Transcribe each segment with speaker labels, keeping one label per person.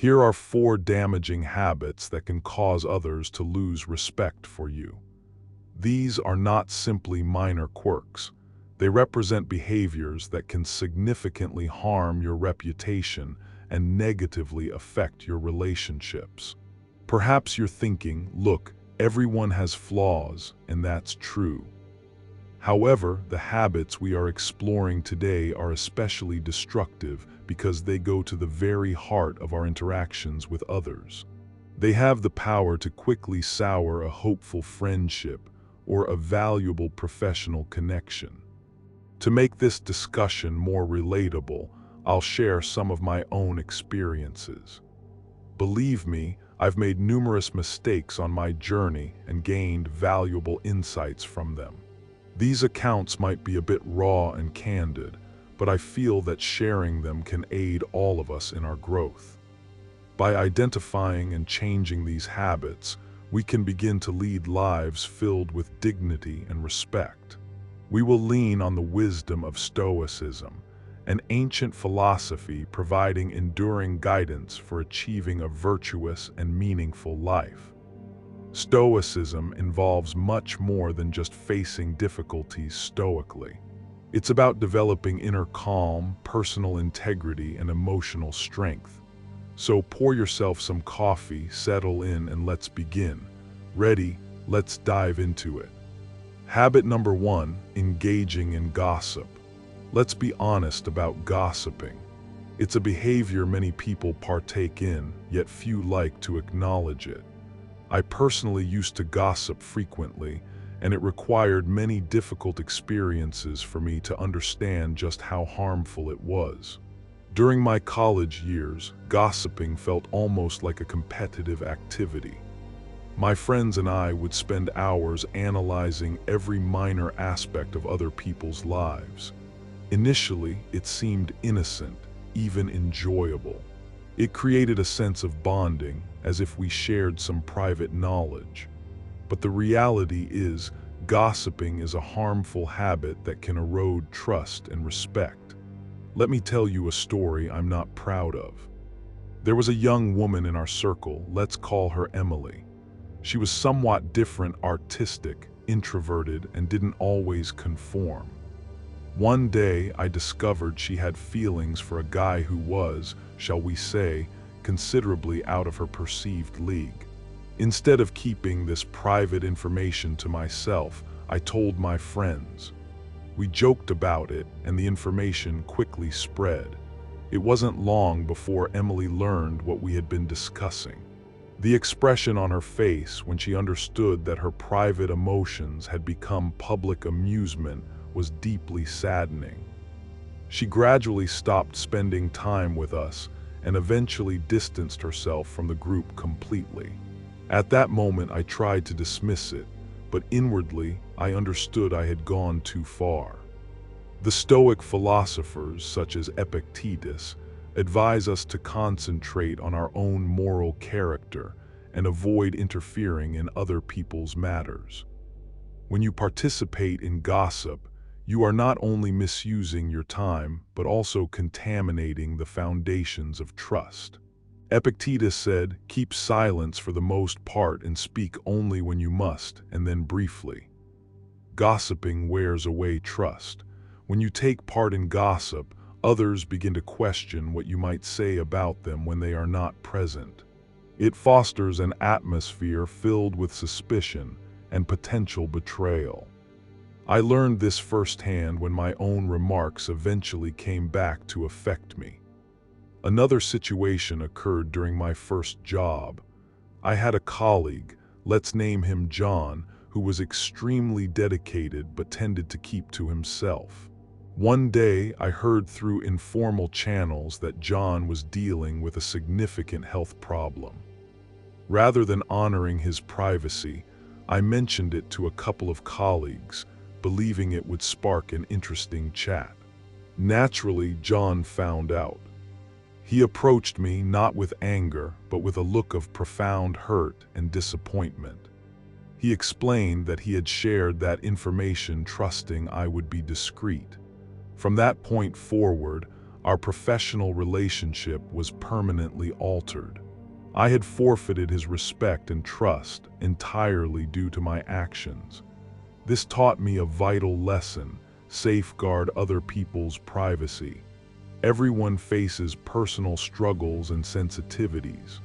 Speaker 1: Here are 4 damaging habits that can cause others to lose respect for you. These are not simply minor quirks. They represent behaviors that can significantly harm your reputation and negatively affect your relationships. Perhaps you're thinking, look, everyone has flaws, and that's true. However, the habits we are exploring today are especially destructive because they go to the very heart of our interactions with others. They have the power to quickly sour a hopeful friendship or a valuable professional connection. To make this discussion more relatable, I'll share some of my own experiences. Believe me, I've made numerous mistakes on my journey and gained valuable insights from them. These accounts might be a bit raw and candid, but I feel that sharing them can aid all of us in our growth. By identifying and changing these habits, we can begin to lead lives filled with dignity and respect. We will lean on the wisdom of Stoicism, an ancient philosophy providing enduring guidance for achieving a virtuous and meaningful life. Stoicism involves much more than just facing difficulties stoically. It's about developing inner calm, personal integrity, and emotional strength. So pour yourself some coffee, settle in, and let's begin. Ready? Let's dive into it. Habit number 1, engaging in gossip. Let's be honest about gossiping. It's a behavior many people partake in, yet few like to acknowledge it. I personally used to gossip frequently, and it required many difficult experiences for me to understand just how harmful it was. During my college years, gossiping felt almost like a competitive activity. My friends and I would spend hours analyzing every minor aspect of other people's lives. Initially, it seemed innocent, even enjoyable. It created a sense of bonding, as if we shared some private knowledge. But the reality is, gossiping is a harmful habit that can erode trust and respect. Let me tell you a story I'm not proud of. There was a young woman in our circle, let's call her Emily. She was somewhat different, artistic, introverted, and didn't always conform. One day, I discovered she had feelings for a guy who was, shall we say, considerably out of her perceived league. Instead of keeping this private information to myself, I told my friends. We joked about it, and the information quickly spread. It wasn't long before Emily learned what we had been discussing. The expression on her face when she understood that her private emotions had become public amusement was deeply saddening. She gradually stopped spending time with us and eventually distanced herself from the group completely. At that moment, I tried to dismiss it, but inwardly, I understood I had gone too far. The Stoic philosophers, such as Epictetus, advise us to concentrate on our own moral character and avoid interfering in other people's matters. When you participate in gossip, you are not only misusing your time, but also contaminating the foundations of trust. Epictetus said, "Keep silence for the most part and speak only when you must, and then briefly." Gossiping wears away trust. When you take part in gossip, others begin to question what you might say about them when they are not present. It fosters an atmosphere filled with suspicion and potential betrayal. I learned this firsthand when my own remarks eventually came back to affect me. Another situation occurred during my first job. I had a colleague, let's name him John, who was extremely dedicated but tended to keep to himself. One day, I heard through informal channels that John was dealing with a significant health problem. Rather than honoring his privacy, I mentioned it to a couple of colleagues, believing it would spark an interesting chat. Naturally, John found out. He approached me not with anger, but with a look of profound hurt and disappointment. He explained that he had shared that information trusting I would be discreet. From that point forward, our professional relationship was permanently altered. I had forfeited his respect and trust entirely due to my actions. This taught me a vital lesson: safeguard other people's privacy. Everyone faces personal struggles and sensitivities.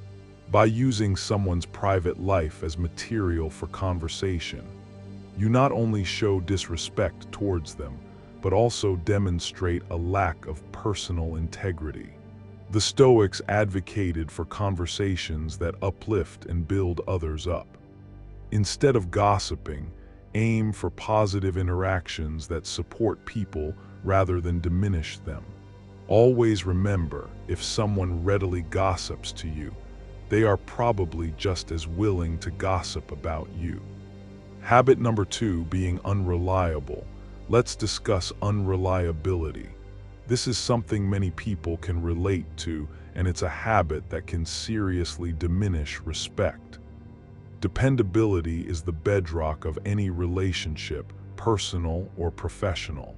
Speaker 1: By using someone's private life as material for conversation, you not only show disrespect towards them, but also demonstrate a lack of personal integrity. The Stoics advocated for conversations that uplift and build others up. Instead of gossiping, aim for positive interactions that support people rather than diminish them. Always remember, if someone readily gossips to you, they are probably just as willing to gossip about you. Habit number 2, being unreliable. Let's discuss unreliability. This is something many people can relate to, and it's a habit that can seriously diminish respect. Dependability is the bedrock of any relationship, personal or professional.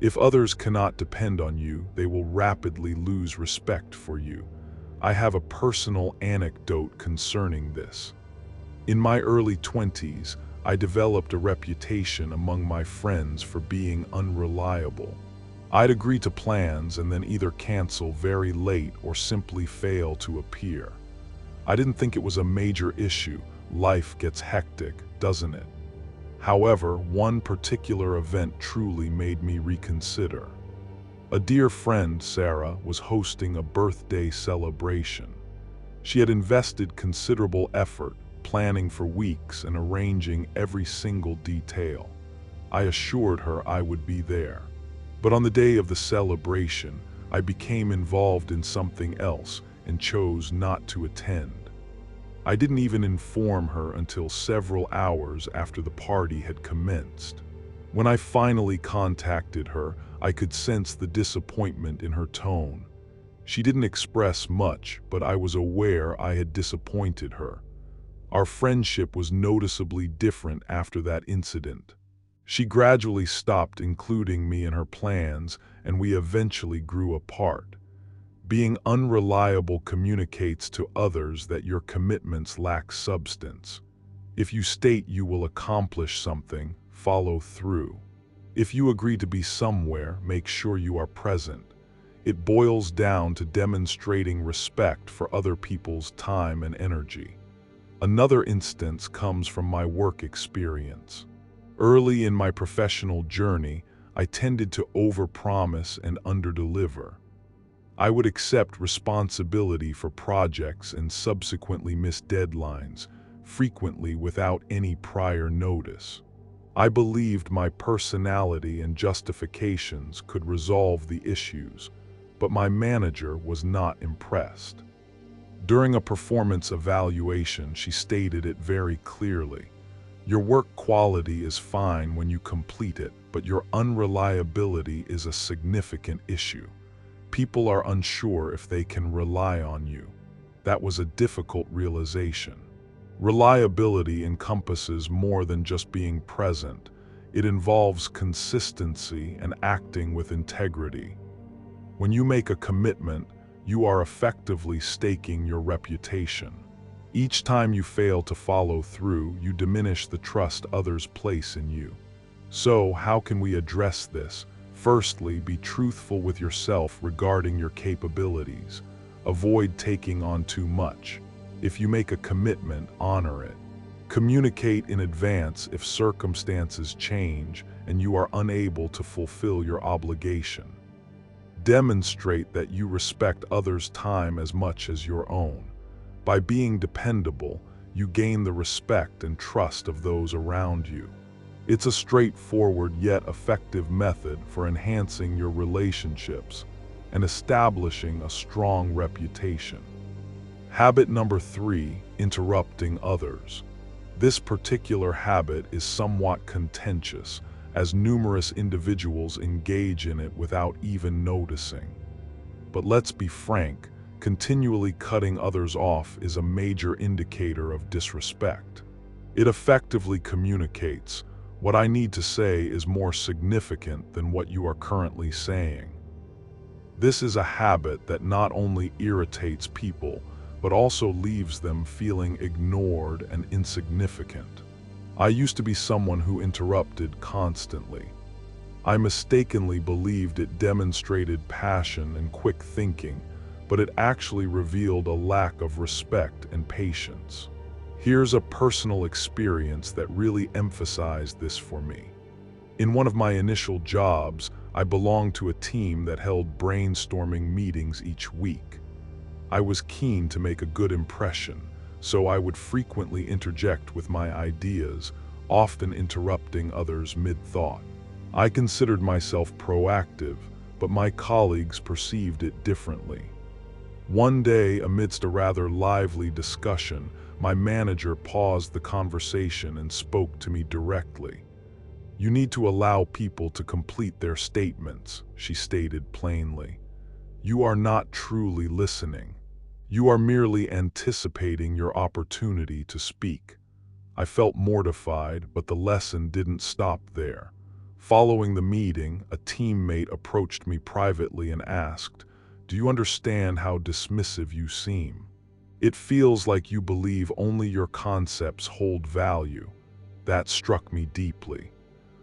Speaker 1: If others cannot depend on you, they will rapidly lose respect for you. I have a personal anecdote concerning this. In my early 20s, I developed a reputation among my friends for being unreliable. I'd agree to plans and then either cancel very late or simply fail to appear. I didn't think it was a major issue. Life gets hectic, doesn't it? However, one particular event truly made me reconsider. A dear friend, Sarah, was hosting a birthday celebration. She had invested considerable effort, planning for weeks and arranging every single detail. I assured her I would be there. But on the day of the celebration, I became involved in something else and chose not to attend. I didn't even inform her until several hours after the party had commenced. When I finally contacted her, I could sense the disappointment in her tone. She didn't express much, but I was aware I had disappointed her. Our friendship was noticeably different after that incident. She gradually stopped including me in her plans, and we eventually grew apart. Being unreliable communicates to others that your commitments lack substance. If you state you will accomplish something, follow through. If you agree to be somewhere, make sure you are present. It boils down to demonstrating respect for other people's time and energy. Another instance comes from my work experience. Early in my professional journey, I tended to overpromise and underdeliver. I would accept responsibility for projects and subsequently miss deadlines, frequently without any prior notice. I believed my personality and justifications could resolve the issues, but my manager was not impressed. During a performance evaluation, she stated it very clearly. Your work quality is fine when you complete it, but your unreliability is a significant issue. People are unsure if they can rely on you. That was a difficult realization. Reliability encompasses more than just being present. It involves consistency and acting with integrity. When you make a commitment, you are effectively staking your reputation. Each time you fail to follow through, you diminish the trust others place in you. So, how can we address this? Firstly, be truthful with yourself regarding your capabilities. Avoid taking on too much. If you make a commitment, honor it. Communicate in advance if circumstances change and you are unable to fulfill your obligation. Demonstrate that you respect others' time as much as your own. By being dependable, you gain the respect and trust of those around you. It's a straightforward yet effective method for enhancing your relationships and establishing a strong reputation. Habit number 3, interrupting others. This particular habit is somewhat contentious, as numerous individuals engage in it without even noticing. But let's be frank, continually cutting others off is a major indicator of disrespect. It effectively communicates, "What I need to say is more significant than what you are currently saying." This is a habit that not only irritates people, but also leaves them feeling ignored and insignificant. I used to be someone who interrupted constantly. I mistakenly believed it demonstrated passion and quick thinking, but it actually revealed a lack of respect and patience. Here's a personal experience that really emphasized this for me. In one of my initial jobs, I belonged to a team that held brainstorming meetings each week. I was keen to make a good impression, so I would frequently interject with my ideas, often interrupting others mid-thought. I considered myself proactive, but my colleagues perceived it differently. One day, amidst a rather lively discussion, my manager paused the conversation and spoke to me directly. "You need to allow people to complete their statements," she stated plainly. "You are not truly listening. You are merely anticipating your opportunity to speak." I felt mortified, but the lesson didn't stop there. Following the meeting, a teammate approached me privately and asked, "Do you understand how dismissive you seem? It feels like you believe only your concepts hold value." That struck me deeply.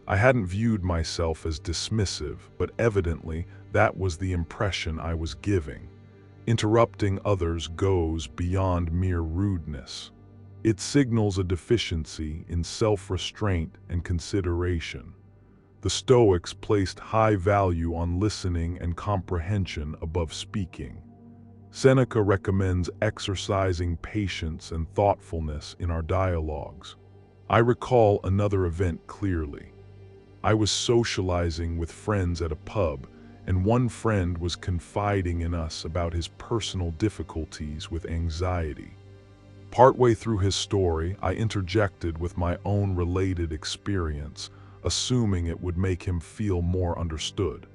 Speaker 1: I hadn't viewed myself as dismissive, but evidently that was the impression I was giving. Interrupting others goes beyond mere rudeness. It signals a deficiency in self-restraint and consideration. The Stoics placed high value on listening and comprehension above speaking. Seneca recommends exercising patience and thoughtfulness in our dialogues. I recall another event clearly. I was socializing with friends at a pub, and one friend was confiding in us about his personal difficulties with anxiety. Partway through his story, I interjected with my own related experience, assuming it would make him feel more understood.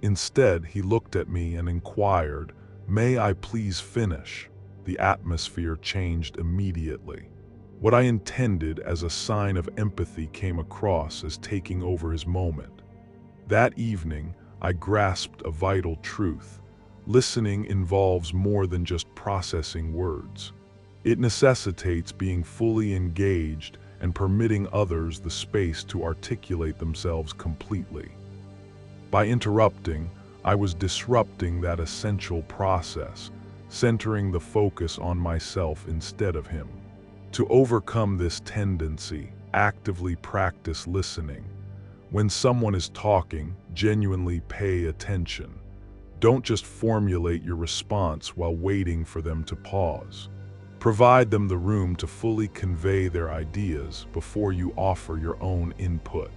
Speaker 1: Instead, he looked at me and inquired, "May I please finish?" The atmosphere changed immediately. What I intended as a sign of empathy came across as taking over his moment. That evening, I grasped a vital truth. Listening involves more than just processing words. It necessitates being fully engaged and permitting others the space to articulate themselves completely. By interrupting, I was disrupting that essential process, centering the focus on myself instead of him. To overcome this tendency, actively practice listening. When someone is talking, genuinely pay attention. Don't just formulate your response while waiting for them to pause. Provide them the room to fully convey their ideas before you offer your own input.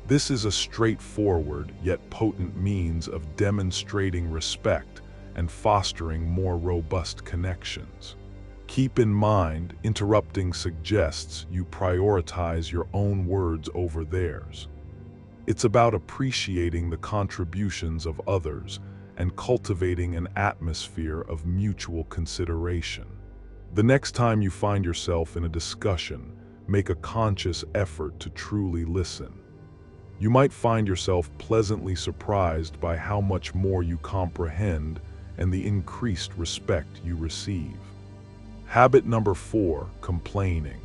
Speaker 1: This is a straightforward yet potent means of demonstrating respect and fostering more robust connections. Keep in mind, interrupting suggests you prioritize your own words over theirs. It's about appreciating the contributions of others and cultivating an atmosphere of mutual consideration. The next time you find yourself in a discussion, make a conscious effort to truly listen. You might find yourself pleasantly surprised by how much more you comprehend and the increased respect you receive. Habit number 4, complaining.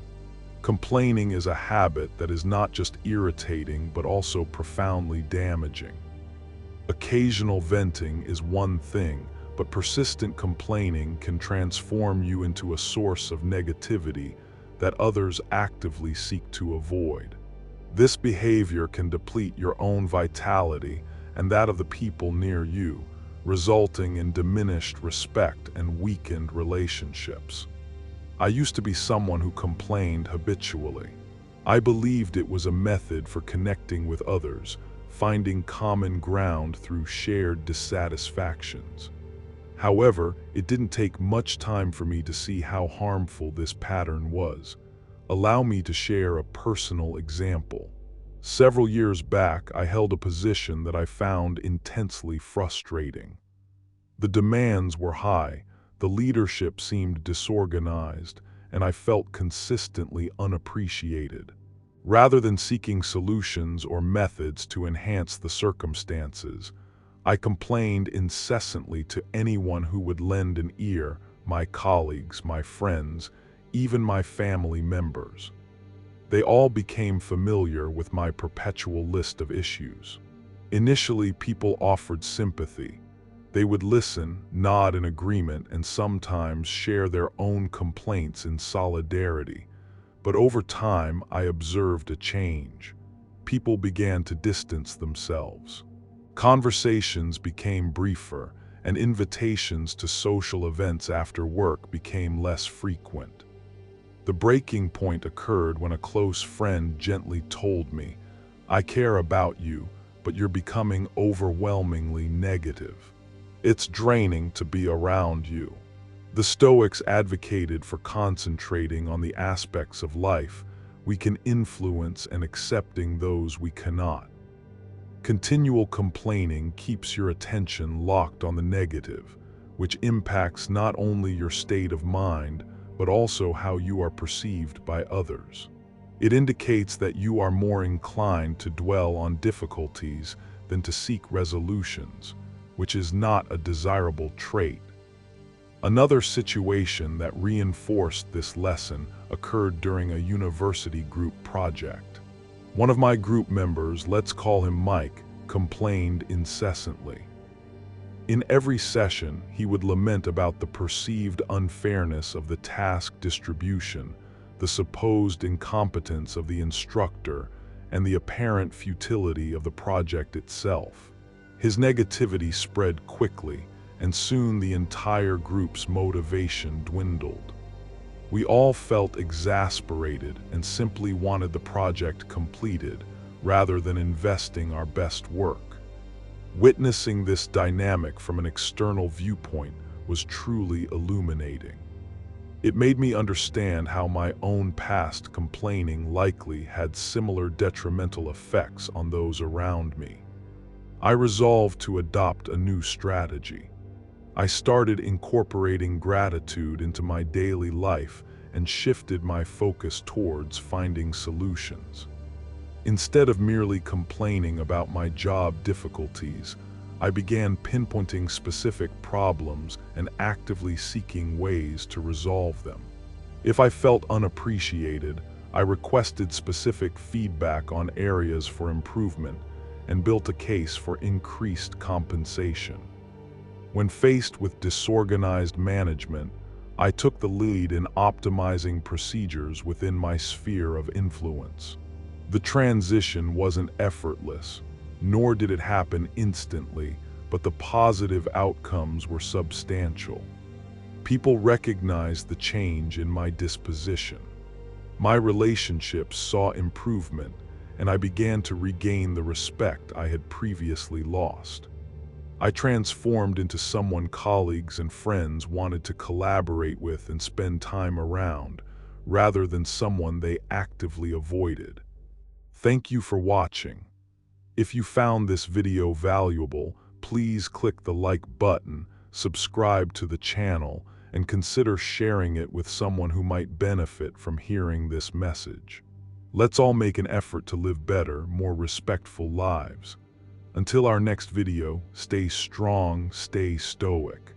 Speaker 1: Complaining is a habit that is not just irritating but also profoundly damaging. Occasional venting is one thing, but persistent complaining can transform you into a source of negativity that others actively seek to avoid. This behavior can deplete your own vitality and that of the people near you, resulting in diminished respect and weakened relationships. I used to be someone who complained habitually. I believed it was a method for connecting with others, finding common ground through shared dissatisfactions. However, it didn't take much time for me to see how harmful this pattern was. Allow me to share a personal example. Several years back, I held a position that I found intensely frustrating. The demands were high, the leadership seemed disorganized, and I felt consistently unappreciated. Rather than seeking solutions or methods to enhance the circumstances, I complained incessantly to anyone who would lend an ear, my colleagues, my friends, even my family members. They all became familiar with my perpetual list of issues. Initially, people offered sympathy. They would listen, nod in agreement, and sometimes share their own complaints in solidarity. But over time, I observed a change. People began to distance themselves. Conversations became briefer, and invitations to social events after work became less frequent. The breaking point occurred when a close friend gently told me, "I care about you, but you're becoming overwhelmingly negative. It's draining to be around you." The Stoics advocated for concentrating on the aspects of life we can influence and accepting those we cannot. Continual complaining keeps your attention locked on the negative, which impacts not only your state of mind, but also how you are perceived by others. It indicates that you are more inclined to dwell on difficulties than to seek resolutions, which is not a desirable trait. Another situation that reinforced this lesson occurred during a university group project. One of my group members, let's call him Mike, complained incessantly. In every session, he would lament about the perceived unfairness of the task distribution, the supposed incompetence of the instructor, and the apparent futility of the project itself. His negativity spread quickly, and soon the entire group's motivation dwindled. We all felt exasperated and simply wanted the project completed, rather than investing our best work. Witnessing this dynamic from an external viewpoint was truly illuminating. It made me understand how my own past complaining likely had similar detrimental effects on those around me. I resolved to adopt a new strategy. I started incorporating gratitude into my daily life and shifted my focus towards finding solutions. Instead of merely complaining about my job difficulties, I began pinpointing specific problems and actively seeking ways to resolve them. If I felt unappreciated, I requested specific feedback on areas for improvement and built a case for increased compensation. When faced with disorganized management, I took the lead in optimizing procedures within my sphere of influence. The transition wasn't effortless, nor did it happen instantly, but the positive outcomes were substantial. People recognized the change in my disposition. My relationships saw improvement, and I began to regain the respect I had previously lost. I transformed into someone colleagues and friends wanted to collaborate with and spend time around, rather than someone they actively avoided. Thank you for watching. If you found this video valuable, please click the like button, subscribe to the channel, and consider sharing it with someone who might benefit from hearing this message. Let's all make an effort to live better, more respectful lives. Until our next video, stay strong, stay stoic.